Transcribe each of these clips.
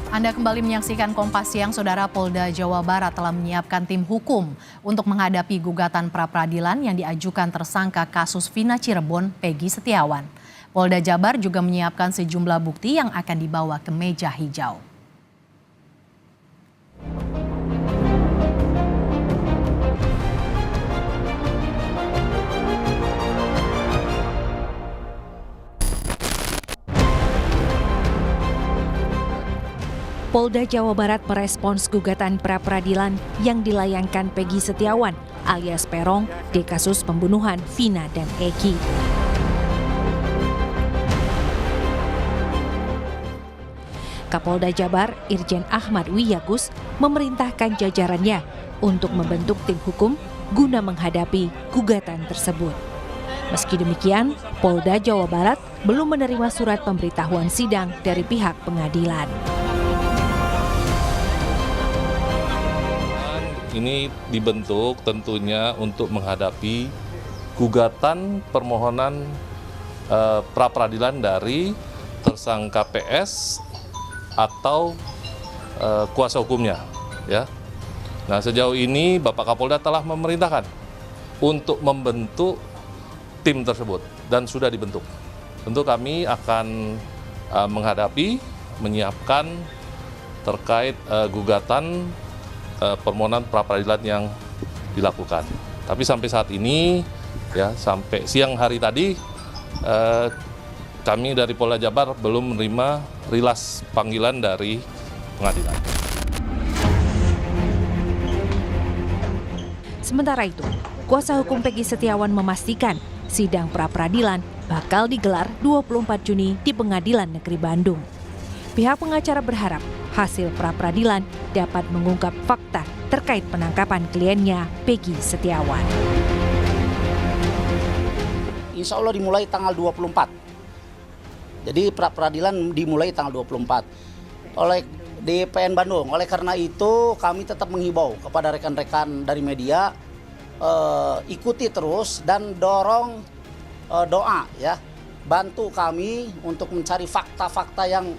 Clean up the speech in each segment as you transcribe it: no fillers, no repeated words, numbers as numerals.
Anda kembali menyaksikan Kompas Siang. Saudara, Polda Jawa Barat telah menyiapkan tim hukum untuk menghadapi gugatan pra-peradilan yang diajukan tersangka kasus Vina Cirebon, Peggy Setiawan. Polda Jabar juga menyiapkan sejumlah bukti yang akan dibawa ke meja hijau. Polda Jawa Barat merespons gugatan pra-peradilan yang dilayangkan Peggy Setiawan alias Peron di kasus pembunuhan Vina dan Eki. Kapolda Jabar Irjen Ahmad Wiyagus memerintahkan jajarannya untuk membentuk tim hukum guna menghadapi gugatan tersebut. Meski demikian, Polda Jawa Barat belum menerima surat pemberitahuan sidang dari pihak pengadilan. Ini dibentuk tentunya untuk menghadapi gugatan permohonan pra-peradilan dari tersangka PS atau kuasa hukumnya, ya. Nah, sejauh ini Bapak Kapolda telah memerintahkan untuk membentuk tim tersebut dan sudah dibentuk. Tentu kami akan menyiapkan terkait gugatan permohonan pra-peradilan yang dilakukan. Tapi sampai saat ini, ya sampai siang hari tadi, kami dari Polda Jabar belum menerima rilas panggilan dari pengadilan. Sementara itu, kuasa hukum Peggy Setiawan memastikan sidang pra-peradilan bakal digelar 24 Juni di Pengadilan Negeri Bandung. Pihak pengacara berharap hasil pra-peradilan dapat mengungkap fakta terkait penangkapan kliennya Peggy Setiawan. Insya Allah dimulai tanggal 24. Jadi pra-peradilan dimulai tanggal 24 oleh DPN Bandung. Oleh karena itu kami tetap menghimbau kepada rekan-rekan dari media ikuti terus dan dorong doa, ya, bantu kami untuk mencari fakta-fakta yang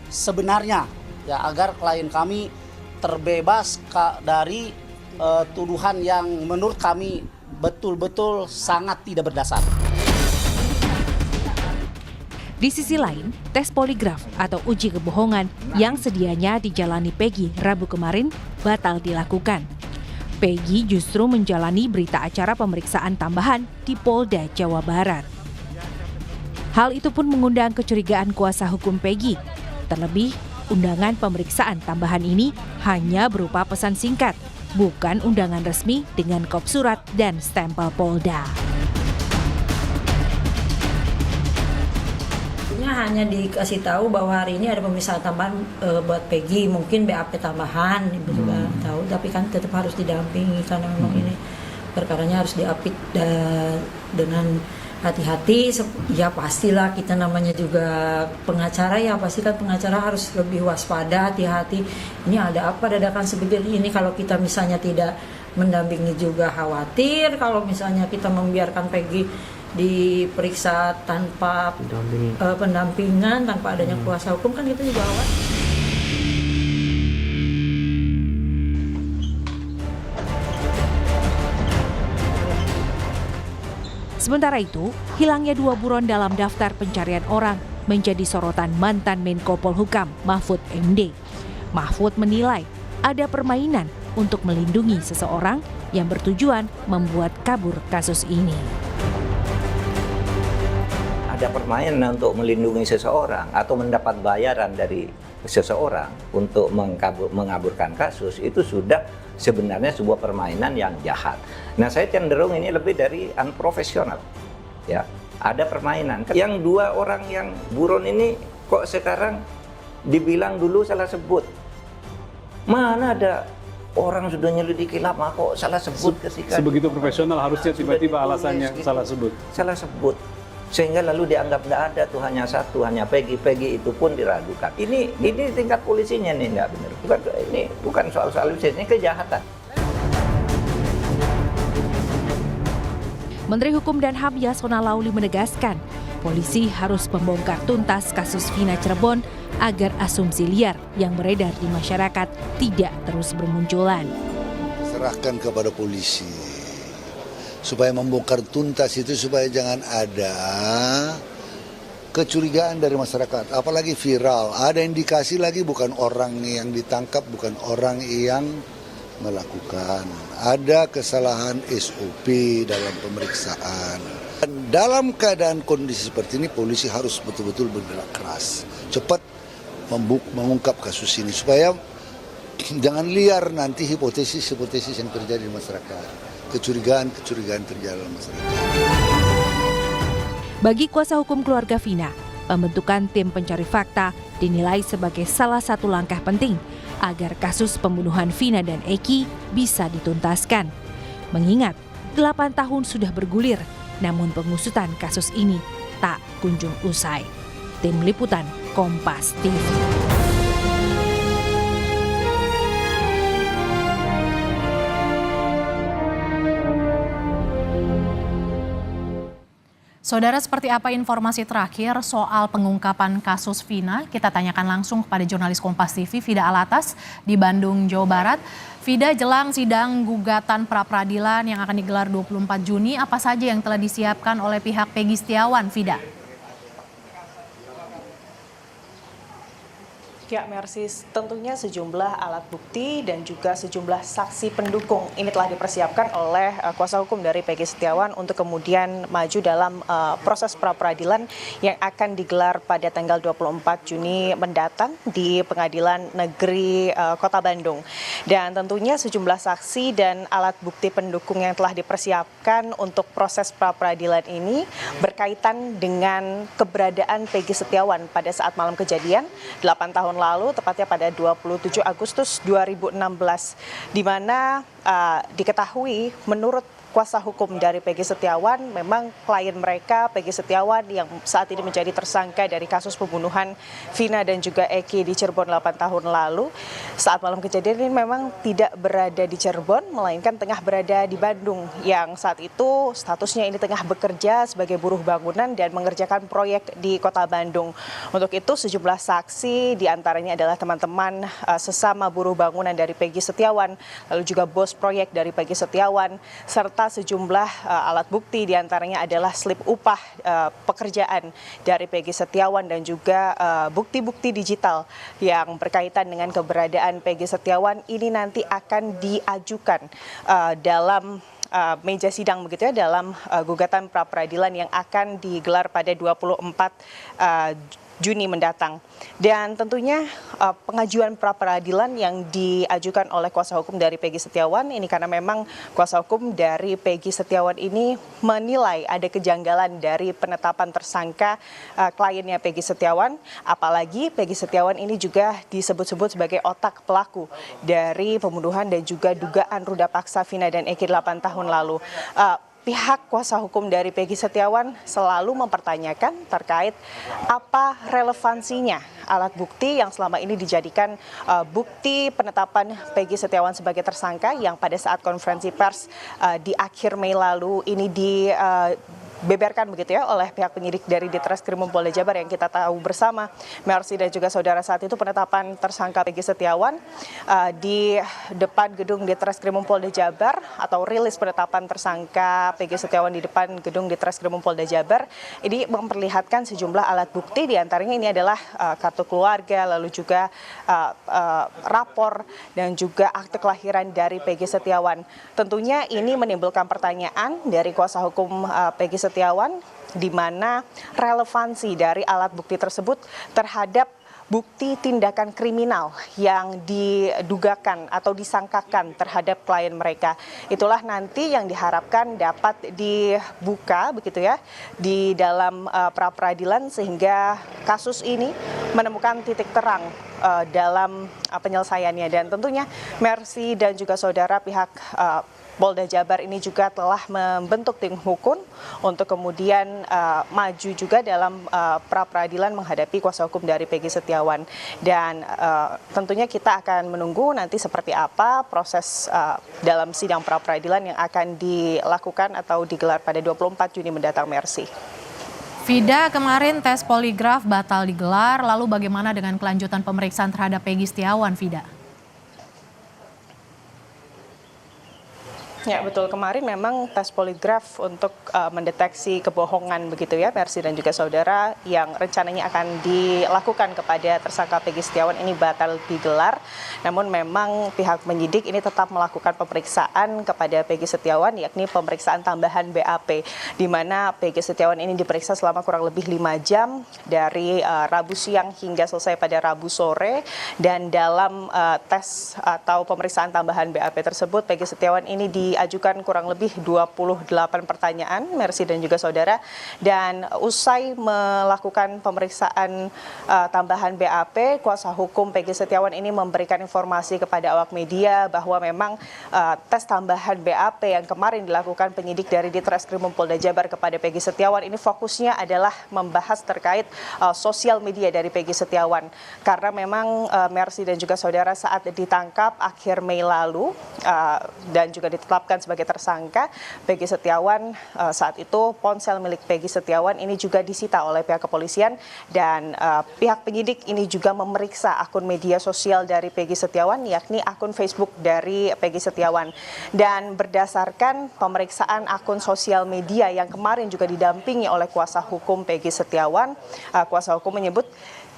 sebenarnya, ya, agar klien kami terbebas dari tuduhan yang menurut kami betul-betul sangat tidak berdasar. Di sisi lain, tes poligraf atau uji kebohongan yang sedianya dijalani Peggy Rabu kemarin batal dilakukan. Peggy justru menjalani berita acara pemeriksaan tambahan di Polda Jawa Barat. Hal itu pun mengundang kecurigaan kuasa hukum Peggy. Terlebih, undangan pemeriksaan tambahan ini hanya berupa pesan singkat, bukan undangan resmi dengan kop surat dan stempel Polda. Hanya dikasih tahu bahwa hari ini ada pemeriksaan tambahan buat Peggy, mungkin BAP tambahan, ibu juga tahu, tapi kan tetap harus didampingi karena memang ini perkaranya harus diapit dengan hati-hati. Ya pastilah, kita namanya juga pengacara, ya pasti kan pengacara harus lebih waspada, hati-hati. Ini ada apa dadakan sebegini ini, kalau kita misalnya tidak mendampingi juga khawatir, kalau misalnya kita membiarkan Peggy diperiksa tanpa pendampingan, tanpa adanya kuasa hukum, kan kita juga khawatir. Sementara itu, hilangnya 2 buron dalam daftar pencarian orang menjadi sorotan mantan Menko Polhukam Mahfud MD. Mahfud menilai ada permainan untuk melindungi seseorang yang bertujuan membuat kabur kasus ini. Ada permainan untuk melindungi seseorang atau mendapat bayaran dari seseorang untuk mengaburkan kasus, itu sudah sebenarnya sebuah permainan yang jahat. Nah, saya cenderung ini lebih dari unprofesional. Ya, ada permainan. Yang 2 orang yang buron ini kok sekarang dibilang dulu salah sebut. Mana ada orang sudah nyelidiki lama kok salah sebut ketika sebegitu profesional harusnya tiba-tiba alasannya gitu. Salah sebut. Sehingga lalu dianggap tidak ada tuh, hanya satu, hanya Peggy itu pun diragukan. Ini tingkat polisinya nih nggak benar. Ini bukan soal ini kejahatan. Menteri Hukum dan HAM Yasona Lauli menegaskan, polisi harus membongkar tuntas kasus Vina Cirebon agar asumsi liar yang beredar di masyarakat tidak terus bermunculan. Serahkan kepada polisi supaya membongkar tuntas itu, supaya jangan ada kecurigaan dari masyarakat, apalagi viral. Ada indikasi lagi bukan orang yang ditangkap, bukan orang yang melakukan. Ada kesalahan SOP dalam pemeriksaan. Dan dalam keadaan kondisi seperti ini, polisi harus betul-betul bergerak keras, cepat mengungkap kasus ini supaya jangan liar nanti hipotesis-hipotesis yang terjadi di masyarakat, kecurigaan-kecurigaan terjadi dalam masyarakat. Bagi kuasa hukum keluarga Vina, pembentukan tim pencari fakta dinilai sebagai salah satu langkah penting agar kasus pembunuhan Vina dan Eki bisa dituntaskan. Mengingat 8 tahun sudah bergulir, namun pengusutan kasus ini tak kunjung usai. Tim Liputan Kompas TV. Saudara, seperti apa informasi terakhir soal pengungkapan kasus Vina? Kita tanyakan langsung kepada jurnalis Kompas TV, Fida Alatas di Bandung, Jawa Barat. Fida, jelang sidang gugatan pra-peradilan yang akan digelar 24 Juni, apa saja yang telah disiapkan oleh pihak Peggy Setiawan, Fida? Ya, Mercy, tentunya sejumlah alat bukti dan juga sejumlah saksi pendukung ini telah dipersiapkan oleh kuasa hukum dari Peggy Setiawan untuk kemudian maju dalam proses pra-peradilan yang akan digelar pada tanggal 24 Juni mendatang di Pengadilan Negeri Kota Bandung. Dan tentunya sejumlah saksi dan alat bukti pendukung yang telah dipersiapkan untuk proses pra-peradilan ini berkaitan dengan keberadaan Peggy Setiawan pada saat malam kejadian 8 tahun lalu, tepatnya pada 27 Agustus 2016, di mana diketahui menurut kuasa hukum dari Peggy Setiawan, memang klien mereka Peggy Setiawan yang saat ini menjadi tersangka dari kasus pembunuhan Vina dan juga Eki di Cirebon 8 tahun lalu, saat malam kejadian ini memang tidak berada di Cirebon, melainkan tengah berada di Bandung, yang saat itu statusnya ini tengah bekerja sebagai buruh bangunan dan mengerjakan proyek di Kota Bandung. Untuk itu sejumlah saksi, diantaranya adalah teman-teman sesama buruh bangunan dari Peggy Setiawan, lalu juga bos proyek dari Peggy Setiawan, serta sejumlah alat bukti, diantaranya adalah slip upah pekerjaan dari Peggy Setiawan dan juga bukti-bukti digital yang berkaitan dengan keberadaan Peggy Setiawan ini nanti akan diajukan dalam meja sidang begitu ya, dalam gugatan pra-peradilan yang akan digelar pada 24 Juni mendatang. Dan tentunya pengajuan pra-peradilan yang diajukan oleh kuasa hukum dari Peggy Setiawan ini karena memang kuasa hukum dari Peggy Setiawan ini menilai ada kejanggalan dari penetapan tersangka kliennya Peggy Setiawan, apalagi Peggy Setiawan ini juga disebut-sebut sebagai otak pelaku dari pembunuhan dan juga dugaan ruda paksa Vina dan Eki 8 tahun lalu. Pihak kuasa hukum dari Peggy Setiawan selalu mempertanyakan terkait apa relevansinya alat bukti yang selama ini dijadikan bukti penetapan Peggy Setiawan sebagai tersangka yang pada saat konferensi pers di akhir Mei lalu ini dibeberkan begitu ya oleh pihak penyidik dari Ditreskrimum Polda Jabar yang kita tahu bersama, Mercy dan juga saudara, saat itu penetapan tersangka Peggy Setiawan di depan gedung Ditreskrimum Polda Jabar atau rilis penetapan tersangka Peggy Setiawan di depan gedung Ditreskrimum Polda Jabar ini memperlihatkan sejumlah alat bukti, diantaranya ini adalah kartu keluarga, lalu juga rapor dan juga akte kelahiran dari Peggy Setiawan. Tentunya ini menimbulkan pertanyaan dari kuasa hukum Peggy Setiawan, di mana relevansi dari alat bukti tersebut terhadap bukti tindakan kriminal yang didugakan atau disangkakan terhadap klien mereka. Itulah nanti yang diharapkan dapat dibuka begitu ya di dalam pra-peradilan sehingga kasus ini menemukan titik terang dalam penyelesaiannya. Dan tentunya Mercy dan juga saudara, pihak Polda Jabar ini juga telah membentuk tim hukum untuk kemudian maju juga dalam pra-peradilan menghadapi kuasa hukum dari Peggy Setiawan. Dan tentunya kita akan menunggu nanti seperti apa proses dalam sidang pra-peradilan yang akan dilakukan atau digelar pada 24 Juni mendatang, Mercy. Vida, kemarin tes poligraf batal digelar, lalu bagaimana dengan kelanjutan pemeriksaan terhadap Peggy Setiawan, Vida? Ya betul, kemarin memang tes poligraf untuk mendeteksi kebohongan begitu ya, Mercy dan juga saudara, yang rencananya akan dilakukan kepada tersangka Peggy Setiawan ini batal digelar. Namun memang pihak penyidik ini tetap melakukan pemeriksaan kepada Peggy Setiawan, yakni pemeriksaan tambahan BAP, di mana Peggy Setiawan ini diperiksa selama kurang lebih 5 jam dari Rabu siang hingga selesai pada Rabu sore. Dan dalam tes atau pemeriksaan tambahan BAP tersebut, Peggy Setiawan ini diajukan kurang lebih 28 pertanyaan, Mercy dan juga saudara. Dan usai melakukan pemeriksaan tambahan BAP, kuasa hukum Peggy Setiawan ini memberikan informasi kepada awak media bahwa memang tes tambahan BAP yang kemarin dilakukan penyidik dari Ditreskrim Polda Jabar kepada Peggy Setiawan ini fokusnya adalah membahas terkait sosial media dari Peggy Setiawan. Karena memang Mercy dan juga saudara, saat ditangkap akhir Mei lalu dan juga ditetapkan sebagai tersangka, Peggy Setiawan saat itu ponsel milik Peggy Setiawan ini juga disita oleh pihak kepolisian, dan pihak penyidik ini juga memeriksa akun media sosial dari Peggy Setiawan, yakni akun Facebook dari Peggy Setiawan. Dan berdasarkan pemeriksaan akun sosial media yang kemarin juga didampingi oleh kuasa hukum Peggy Setiawan, kuasa hukum menyebut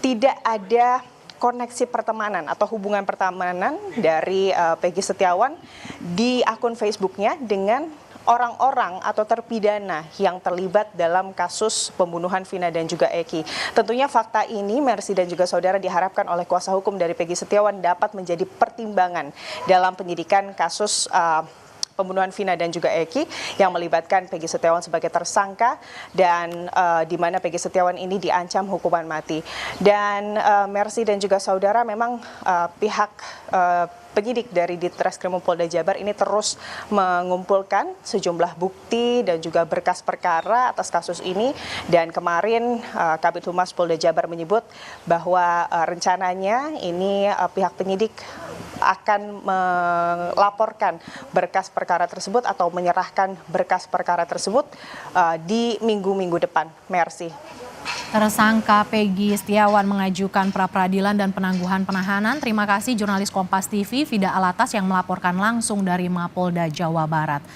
tidak ada koneksi pertemanan atau hubungan pertemanan dari Peggy Setiawan di akun Facebooknya dengan orang-orang atau terpidana yang terlibat dalam kasus pembunuhan Vina dan juga Eki. Tentunya fakta ini, Mercy dan juga saudara, diharapkan oleh kuasa hukum dari Peggy Setiawan dapat menjadi pertimbangan dalam penyidikan kasus pembunuhan Vina dan juga Eki yang melibatkan Peggy Setiawan sebagai tersangka, dan di mana Peggy Setiawan ini diancam hukuman mati. Dan Mercy dan juga saudara, memang pihak penyidik dari Ditreskrim Polda Jabar ini terus mengumpulkan sejumlah bukti dan juga berkas perkara atas kasus ini. Dan kemarin Kabid Humas Polda Jabar menyebut bahwa rencananya ini pihak penyidik akan melaporkan berkas perkara tersebut atau menyerahkan berkas perkara tersebut di minggu-minggu depan. Mercy. Tersangka Peggy Setiawan mengajukan pra-peradilan dan penangguhan penahanan. Terima kasih jurnalis Kompas TV Vida Alatas yang melaporkan langsung dari Mapolda Jawa Barat.